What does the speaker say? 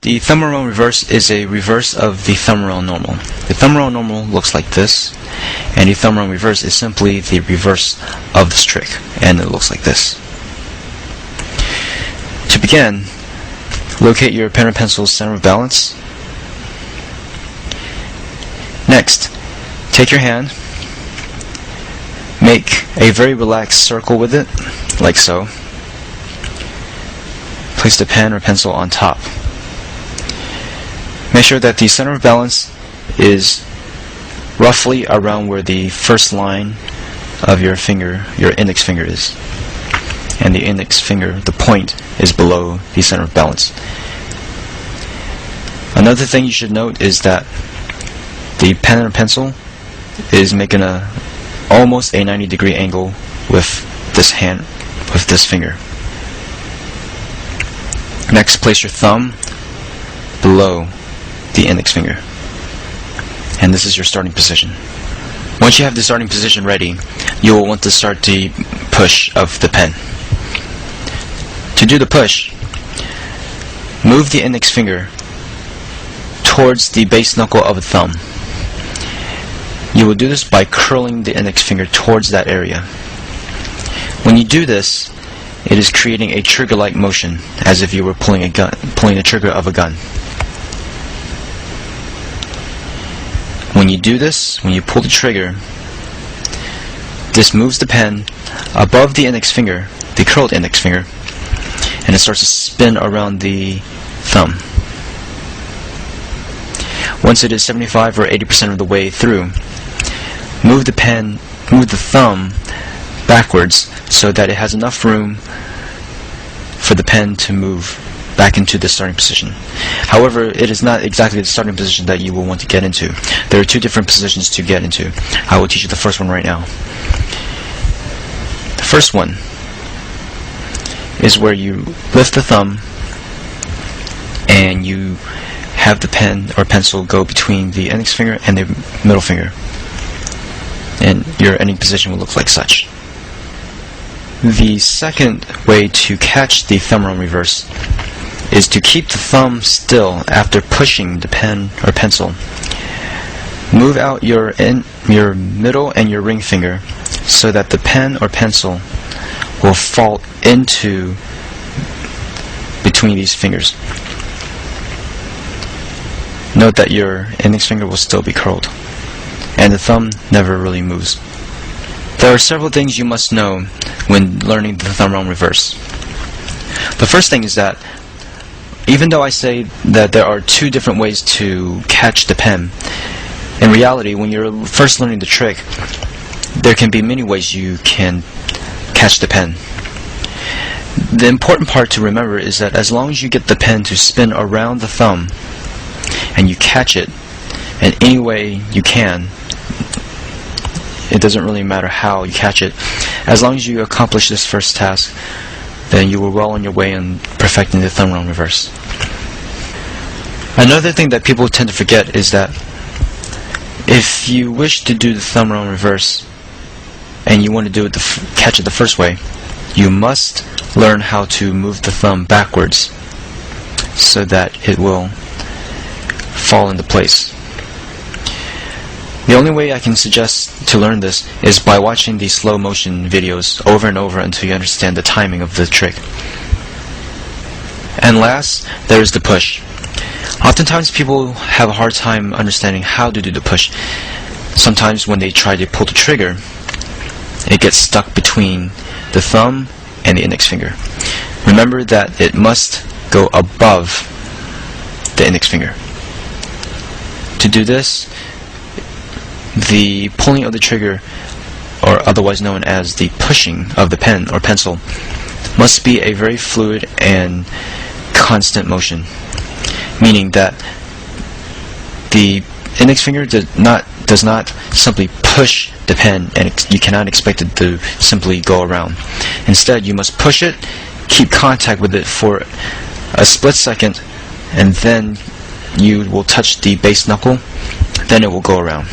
The ThumbAround Reverse is a reverse of the ThumbAround Normal. The ThumbAround Normal looks like this, and the ThumbAround Reverse is simply the reverse of this trick, and it looks like this. To begin, locate your pen or pencil's center of balance. Next, take your hand, make a very relaxed circle with it, like so. Place the pen or pencil on top. Make sure that the center of balance is roughly around where the first line of your finger, your index finger is. And the index finger, the point, is below the center of balance. Another thing you should note is that the pen or pencil is making almost a 90-degree angle with this hand, with this finger. Next, place your thumb below the index finger, and this is your starting position. Once you have the starting position ready, you will want to start the push of the pen. To do the push, move the index finger towards the base knuckle of the thumb. You will do this by curling the index finger towards that area. When you do this, it is creating a trigger-like motion, as if you were pulling the trigger of a gun. When you do this, when you pull the trigger, this moves the pen above the index finger, the curled index finger, and it starts to spin around the thumb. Once it is 75 or 80% of the way through, move the thumb backwards so that it has enough room for the pen to move back into the starting position. However, it is not exactly the starting position that you will want to get into. There are two different positions to get into. I will teach you the first one right now. The first one is where you lift the thumb and you have the pen or pencil go between the index finger and the middle finger, and your ending position will look like such. The second way to catch the ThumbAround Reverse is to keep the thumb still after pushing the pen or pencil. Move out your middle and your ring finger so that the pen or pencil will fall into between these fingers. Note that your index finger will still be curled, and the thumb never really moves. There are several things you must know when learning the ThumbAround Reverse. The first thing is that even though I say that there are two different ways to catch the pen, in reality, when you're first learning the trick, there can be many ways you can catch the pen. The important part to remember is that as long as you get the pen to spin around the thumb and you catch it in any way you can, it doesn't really matter how you catch it. As long as you accomplish this first task, then you were well on your way in perfecting the ThumbAround Reverse. Another thing that people tend to forget is that if you wish to do the ThumbAround Reverse and you want to do it catch it the first way, you must learn how to move the thumb backwards so that it will fall into place. The only way I can suggest to learn this is by watching these slow motion videos over and over until you understand the timing of the trick. And last, there is the push. Oftentimes people have a hard time understanding how to do the push. Sometimes when they try to pull the trigger, it gets stuck between the thumb and the index finger. Remember that it must go above the index finger. To do this, the pulling of the trigger, or otherwise known as the pushing of the pen or pencil, must be a very fluid and constant motion, meaning that the index finger does not simply push the pen and you cannot expect it to simply go around. Instead, you must push it, keep contact with it for a split second, and then you will touch the base knuckle, then it will go around.